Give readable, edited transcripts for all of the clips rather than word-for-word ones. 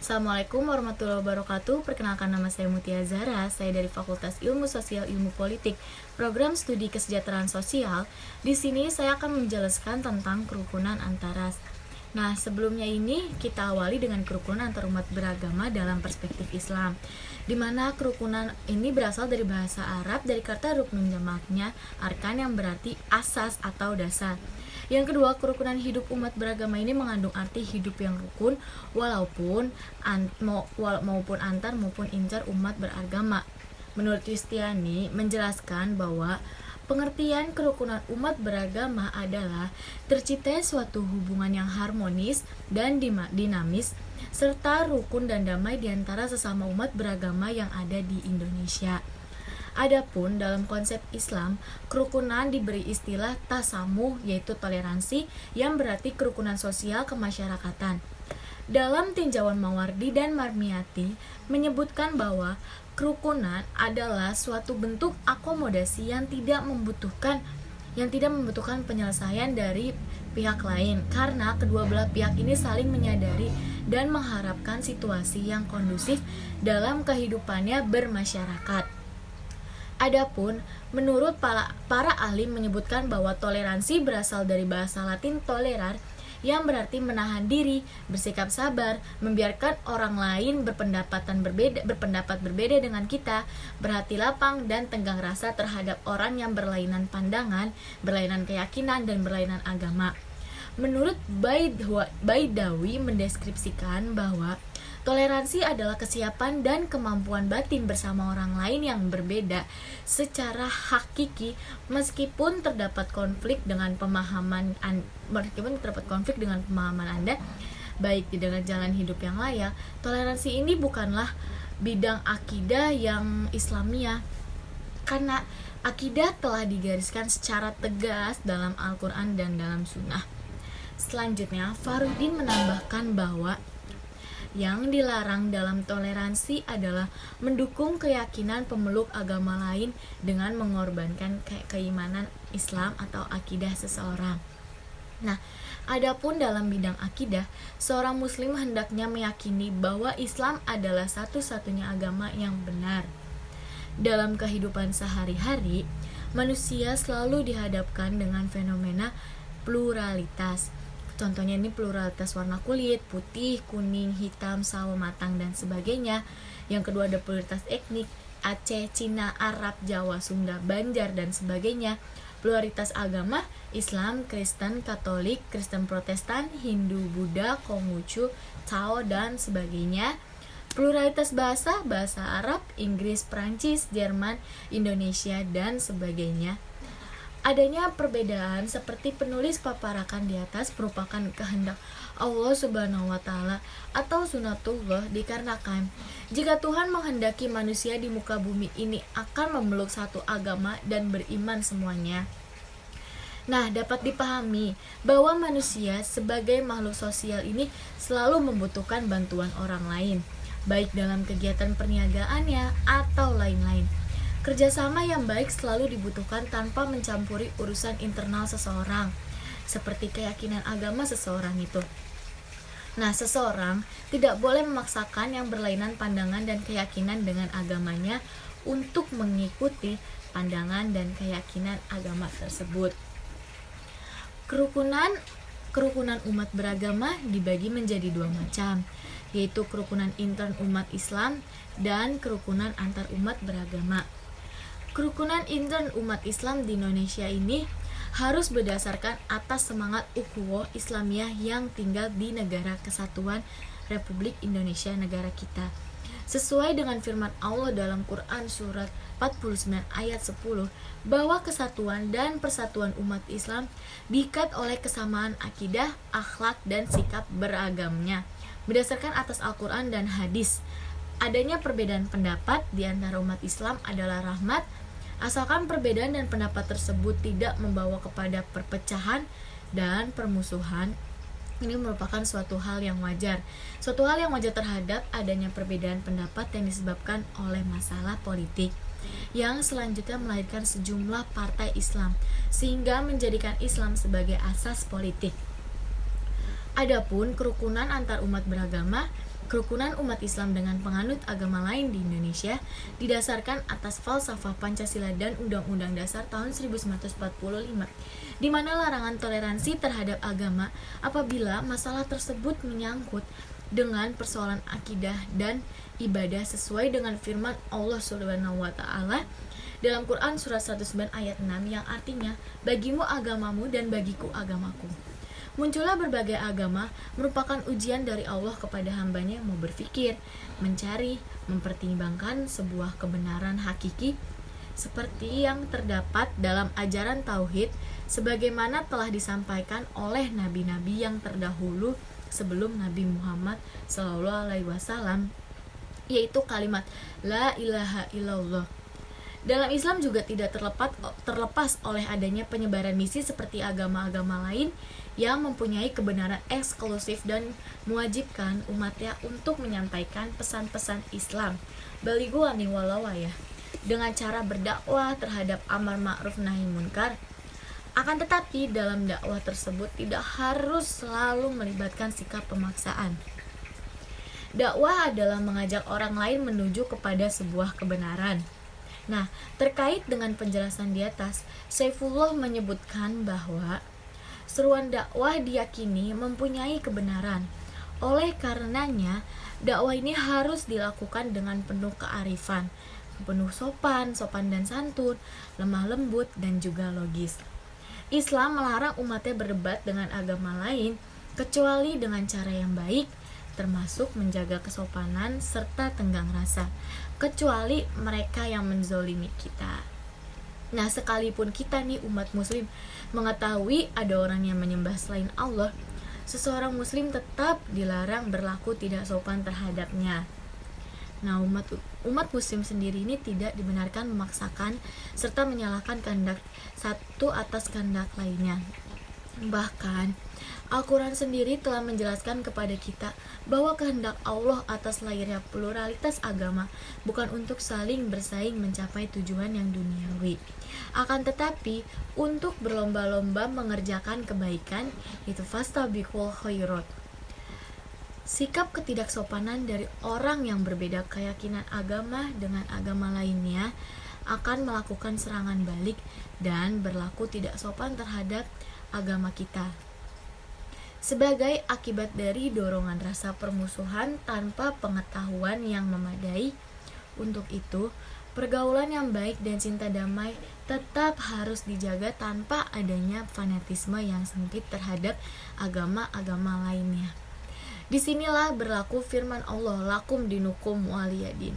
Assalamualaikum warahmatullahi wabarakatuh. Perkenalkan, nama saya Mutia Zahra. Saya dari Fakultas Ilmu Sosial Ilmu Politik, Program Studi Kesejahteraan Sosial. Di sini saya akan menjelaskan tentang kerukunan antara. Nah, sebelumnya ini kita awali dengan kerukunan antar umat beragama dalam perspektif Islam, di mana kerukunan ini berasal dari bahasa Arab dari kata ruknun, jamaknya arkan, yang berarti asas atau dasar. Yang kedua, kerukunan hidup umat beragama ini mengandung arti hidup yang rukun maupun antar maupun incar umat beragama. Menurut Yustiani menjelaskan bahwa pengertian kerukunan umat beragama adalah terciptanya suatu hubungan yang harmonis dan dinamis serta rukun dan damai di antara sesama umat beragama yang ada di Indonesia. Adapun dalam konsep Islam, kerukunan diberi istilah tasamuh, yaitu toleransi, yang berarti kerukunan sosial kemasyarakatan. Dalam tinjauan Mawardi dan Marmiati menyebutkan bahwa kerukunan adalah suatu bentuk akomodasi yang tidak membutuhkan penyelesaian dari pihak lain, karena kedua belah pihak ini saling menyadari dan mengharapkan situasi yang kondusif dalam kehidupannya bermasyarakat. Adapun menurut para ahli menyebutkan bahwa toleransi berasal dari bahasa Latin tolerar, yang berarti menahan diri, bersikap sabar, membiarkan orang lain berpendapat berbeda dengan kita, berhati lapang dan tenggang rasa terhadap orang yang berlainan pandangan, berlainan keyakinan, dan berlainan agama. Menurut Baidawi mendeskripsikan bahwa toleransi adalah kesiapan dan kemampuan batin bersama orang lain yang berbeda secara hakiki, meskipun terdapat konflik dengan pemahaman Anda, baik dengan jalan hidup yang layak. Toleransi ini bukanlah bidang akidah yang Islamiyah, karena akidah telah digariskan secara tegas dalam Al-Quran dan dalam Sunnah. Selanjutnya, Farudin menambahkan bahwa yang dilarang dalam toleransi adalah mendukung keyakinan pemeluk agama lain dengan mengorbankan keimanan Islam atau akidah seseorang. Nah, adapun dalam bidang akidah, seorang muslim hendaknya meyakini bahwa Islam adalah satu-satunya agama yang benar. Dalam kehidupan sehari-hari, manusia selalu dihadapkan dengan fenomena pluralitas. Contohnya ini pluralitas warna kulit, putih, kuning, hitam, sawo matang, dan sebagainya. Yang kedua ada pluralitas etnik, Aceh, Cina, Arab, Jawa, Sunda, Banjar, dan sebagainya. Pluralitas agama, Islam, Kristen, Katolik, Kristen Protestan, Hindu, Buddha, Konghucu, Tao, dan sebagainya. Pluralitas bahasa, bahasa Arab, Inggris, Prancis, Jerman, Indonesia, dan sebagainya. Adanya perbedaan seperti penulis paparakan di atas merupakan kehendak Allah Subhanahu wa Ta'ala atau sunatullah, dikarenakan jika Tuhan menghendaki manusia di muka bumi ini akan memeluk satu agama dan beriman semuanya. Nah, dapat dipahami bahwa manusia sebagai makhluk sosial ini selalu membutuhkan bantuan orang lain, baik dalam kegiatan perniagaannya atau lain-lain. Kerjasama yang baik selalu dibutuhkan tanpa mencampuri urusan internal seseorang, seperti keyakinan agama seseorang itu. Nah, seseorang tidak boleh memaksakan yang berlainan pandangan dan keyakinan dengan agamanya untuk mengikuti pandangan dan keyakinan agama tersebut. Kerukunan umat beragama dibagi menjadi dua macam, yaitu kerukunan intern umat Islam dan kerukunan antar umat beragama. Kerukunan intern umat Islam di Indonesia ini harus berdasarkan atas semangat ukhuwah Islamiyah yang tinggal di negara kesatuan Republik Indonesia, negara kita. Sesuai dengan firman Allah dalam Quran surat 49 ayat 10, bahwa kesatuan dan persatuan umat Islam diikat oleh kesamaan akidah, akhlak, dan sikap beragamnya. Berdasarkan atas Al-Quran dan hadis, adanya perbedaan pendapat di antara umat Islam adalah rahmat, asalkan perbedaan dan pendapat tersebut tidak membawa kepada perpecahan dan permusuhan. Ini merupakan suatu hal yang wajar terhadap adanya perbedaan pendapat yang disebabkan oleh masalah politik, yang selanjutnya melahirkan sejumlah partai Islam sehingga menjadikan Islam sebagai asas politik. Adapun kerukunan antar umat beragama Kerukunan umat Islam dengan penganut agama lain di Indonesia didasarkan atas falsafah Pancasila dan Undang-Undang Dasar tahun 1945, di mana larangan toleransi terhadap agama apabila masalah tersebut menyangkut dengan persoalan akidah dan ibadah sesuai dengan firman Allah Subhanahu wa taala dalam Quran surat 109 ayat 6 yang artinya bagimu agamamu dan bagiku agamaku. Muncullah berbagai agama merupakan ujian dari Allah kepada hambanya yang mau berpikir, mencari, mempertimbangkan sebuah kebenaran hakiki seperti yang terdapat dalam ajaran Tauhid sebagaimana telah disampaikan oleh nabi-nabi yang terdahulu sebelum Nabi Muhammad SAW, yaitu kalimat La ilaha illallah. Dalam Islam juga tidak terlepas oleh adanya penyebaran misi seperti agama-agama lain yang mempunyai kebenaran eksklusif dan mewajibkan umatnya untuk menyampaikan pesan-pesan Islam balighu anni walau ya dengan cara berdakwah terhadap amar ma'ruf nahi munkar. Akan tetapi dalam dakwah tersebut tidak harus selalu melibatkan sikap pemaksaan. Dakwah adalah mengajak orang lain menuju kepada sebuah kebenaran. Nah, terkait dengan penjelasan di atas, Saifullah menyebutkan bahwa seruan dakwah diyakini mempunyai kebenaran. Oleh karenanya, dakwah ini harus dilakukan dengan penuh kearifan, penuh sopan dan santun, lemah lembut, dan juga logis. Islam melarang umatnya berdebat dengan agama lain, kecuali dengan cara yang baik, termasuk menjaga kesopanan serta tenggang rasa, kecuali mereka yang menzolimi kita. Nah, sekalipun kita nih umat muslim mengetahui ada orang yang menyembah selain Allah, seseorang muslim tetap dilarang berlaku tidak sopan terhadapnya. Nah, umat muslim sendiri ini tidak dibenarkan memaksakan serta menyalahkan kehendak satu atas kehendak lainnya. Bahkan Al-Quran sendiri telah menjelaskan kepada kita bahwa kehendak Allah atas lahirnya pluralitas agama bukan untuk saling bersaing mencapai tujuan yang duniawi, akan tetapi untuk berlomba-lomba mengerjakan kebaikan, itu fastabiqul khairat. Sikap ketidaksopanan dari orang yang berbeda keyakinan agama dengan agama lainnya akan melakukan serangan balik dan berlaku tidak sopan terhadap agama kita. Sebagai akibat dari dorongan rasa permusuhan tanpa pengetahuan yang memadai, untuk itu pergaulan yang baik dan cinta damai tetap harus dijaga tanpa adanya fanatisme yang sempit terhadap agama-agama lainnya. Disinilah berlaku firman Allah, lakum dinukum waliyadin.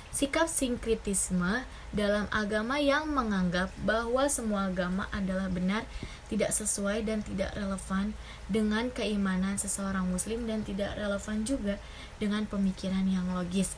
Sikap sinkritisme dalam agama yang menganggap bahwa semua agama adalah benar, tidak sesuai dan tidak relevan dengan keimanan seseorang muslim dan tidak relevan juga dengan pemikiran yang logis.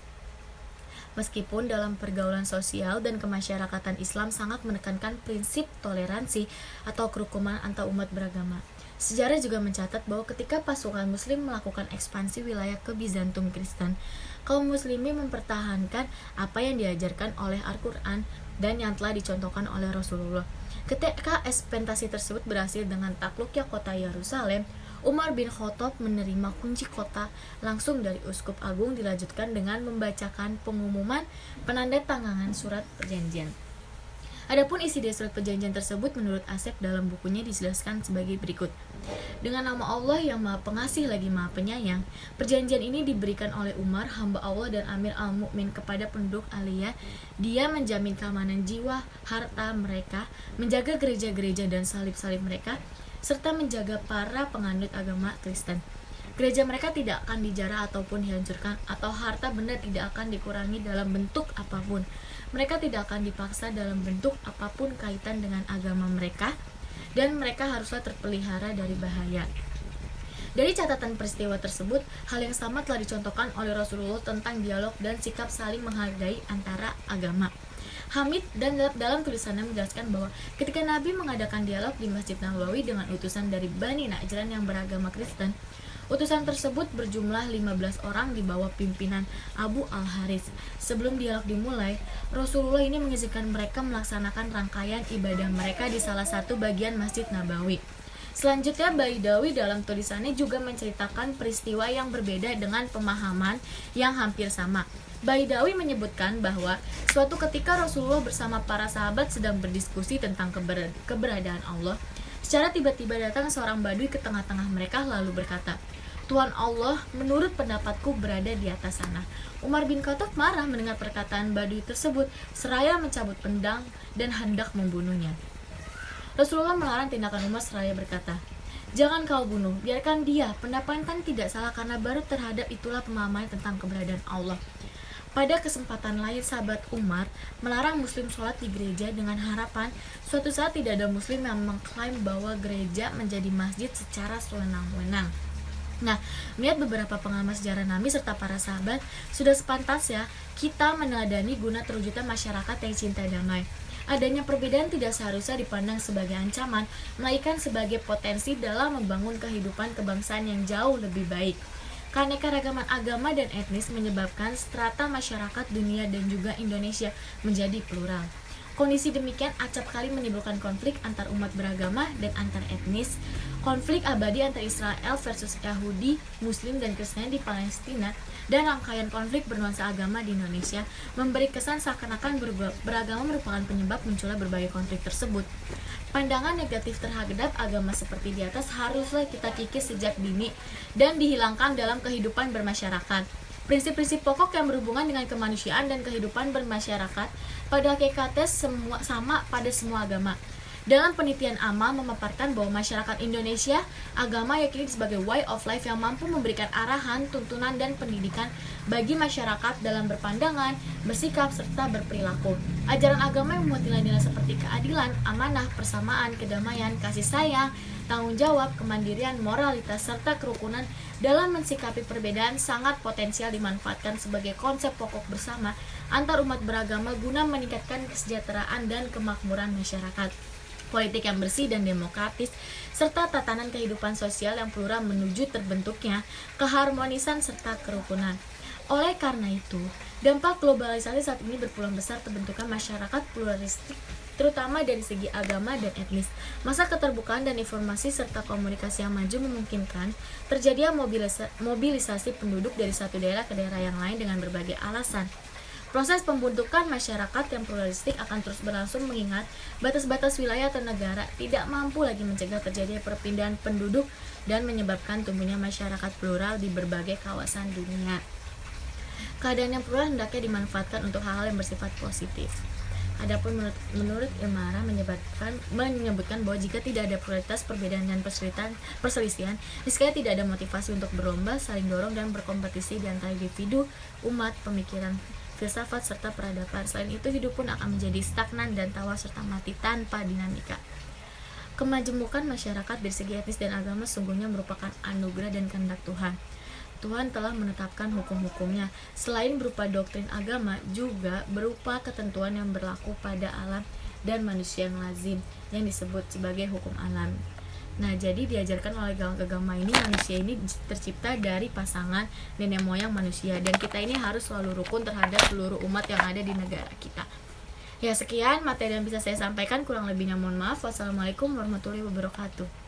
Meskipun dalam pergaulan sosial dan kemasyarakatan Islam sangat menekankan prinsip toleransi atau kerukunan antar umat beragama, sejarah juga mencatat bahwa ketika pasukan muslim melakukan ekspansi wilayah ke Bizantium Kristen, kaum muslimin mempertahankan apa yang diajarkan oleh Al-Quran dan yang telah dicontohkan oleh Rasulullah. Ketika ekspansi tersebut berhasil dengan takluknya kota Yerusalem, Umar bin Khattab menerima kunci kota langsung dari Uskup Agung, dilanjutkan dengan membacakan pengumuman penandatanganan surat perjanjian. Adapun isi dari surat perjanjian tersebut menurut Asep dalam bukunya dijelaskan sebagai berikut. Dengan nama Allah yang Maha Pengasih lagi Maha Penyayang, perjanjian ini diberikan oleh Umar, hamba Allah dan Amir al-Mu'min kepada penduduk Aliyah. Dia menjamin keamanan jiwa, harta mereka, menjaga gereja-gereja dan salib-salib mereka, serta menjaga para penganut agama Kristen. Gereja mereka tidak akan dijarah ataupun dihancurkan, atau harta benda tidak akan dikurangi dalam bentuk apapun. Mereka tidak akan dipaksa dalam bentuk apapun kaitan dengan agama mereka, dan mereka haruslah terpelihara dari bahaya. Dari catatan peristiwa tersebut, hal yang sama telah dicontohkan oleh Rasulullah tentang dialog dan sikap saling menghargai antara agama. Hamid dan dalam tulisannya menjelaskan bahwa ketika Nabi mengadakan dialog di Masjid Nabawi dengan utusan dari Bani Najran yang beragama Kristen, utusan tersebut berjumlah 15 orang di bawah pimpinan Abu Al-Haris. Sebelum dialog dimulai, Rasulullah ini mengizinkan mereka melaksanakan rangkaian ibadah mereka di salah satu bagian Masjid Nabawi. Selanjutnya, Baidawi dalam tulisannya juga menceritakan peristiwa yang berbeda dengan pemahaman yang hampir sama. Baidawi menyebutkan bahwa suatu ketika Rasulullah bersama para sahabat sedang berdiskusi tentang keberadaan Allah. Secara tiba-tiba datang seorang badui ke tengah-tengah mereka lalu berkata, "Tuhan Allah, menurut pendapatku berada di atas sana." Umar bin Khattab marah mendengar perkataan badui tersebut, seraya mencabut pedang dan hendak membunuhnya. Rasulullah melarang tindakan Umar seraya berkata, "Jangan kau bunuh, biarkan dia. Pendapatan tidak salah karena baru terhadap itulah pemahaman tentang keberadaan Allah." Pada kesempatan lain, sahabat Umar melarang muslim sholat di gereja dengan harapan suatu saat tidak ada muslim yang mengklaim bahwa gereja menjadi masjid secara sewenang-wenang. Nah, melihat beberapa pengamat sejarah Nabi serta para sahabat, sudah sepantasnya kita meneladani guna terwujudnya masyarakat yang cinta damai. Adanya perbedaan tidak seharusnya dipandang sebagai ancaman, melainkan sebagai potensi dalam membangun kehidupan kebangsaan yang jauh lebih baik. Keanekaragaman agama dan etnis menyebabkan strata masyarakat dunia dan juga Indonesia menjadi plural. Kondisi demikian acap kali menimbulkan konflik antar umat beragama dan antar etnis, konflik abadi antar Israel versus Yahudi, Muslim, dan Kristen di Palestina, dan rangkaian konflik bernuansa agama di Indonesia memberi kesan seakan-akan beragama merupakan penyebab munculnya berbagai konflik tersebut. Pandangan negatif terhadap agama seperti di atas haruslah kita kikis sejak dini dan dihilangkan dalam kehidupan bermasyarakat. Prinsip-prinsip pokok yang berhubungan dengan kemanusiaan dan kehidupan bermasyarakat pada hakikatnya sama pada semua agama. Dalam penelitian AMA memaparkan bahwa masyarakat Indonesia, agama yakini sebagai way of life yang mampu memberikan arahan, tuntunan, dan pendidikan bagi masyarakat dalam berpandangan, bersikap, serta berperilaku. Ajaran agama yang memuat nilai-nilai seperti keadilan, amanah, persamaan, kedamaian, kasih sayang, tanggung jawab, kemandirian, moralitas, serta kerukunan dalam mensikapi perbedaan sangat potensial dimanfaatkan sebagai konsep pokok bersama antar umat beragama guna meningkatkan kesejahteraan dan kemakmuran masyarakat. Politik yang bersih dan demokratis, serta tatanan kehidupan sosial yang plural menuju terbentuknya keharmonisan serta kerukunan. Oleh karena itu, dampak globalisasi saat ini berpeluang besar terbentuknya masyarakat pluralistik, terutama dari segi agama dan etnis. Masa keterbukaan dan informasi serta komunikasi yang maju memungkinkan terjadinya mobilisasi penduduk dari satu daerah ke daerah yang lain dengan berbagai alasan. Proses pembentukan masyarakat yang pluralistik akan terus berlangsung mengingat batas-batas wilayah atau negara tidak mampu lagi mencegah terjadinya perpindahan penduduk dan menyebabkan tumbuhnya masyarakat plural di berbagai kawasan dunia. Keadaan yang plural hendaknya dimanfaatkan untuk hal-hal yang bersifat positif. Adapun menurut Imara menyebutkan bahwa jika tidak ada pluralitas, perbedaan dan perselisihan, niscaya tidak ada motivasi untuk berlomba, saling dorong dan berkompetisi di antara individu, umat, pemikiran, filsafat, serta peradaban. Selain itu, hidup pun akan menjadi stagnan dan tawa serta mati tanpa dinamika. Kemajemukan masyarakat dari segi etnis dan agama sungguhnya merupakan anugerah dan kehendak Tuhan. Tuhan telah menetapkan hukum-hukumnya, selain berupa doktrin agama, juga berupa ketentuan yang berlaku pada alam dan manusia yang lazim, yang disebut sebagai hukum alam. Nah, jadi diajarkan oleh agama ini, manusia ini tercipta dari pasangan nenek moyang manusia, dan kita ini harus selalu rukun terhadap seluruh umat yang ada di negara kita. Ya, sekian materi yang bisa saya sampaikan, kurang lebihnya mohon maaf. Wassalamualaikum warahmatullahi wabarakatuh.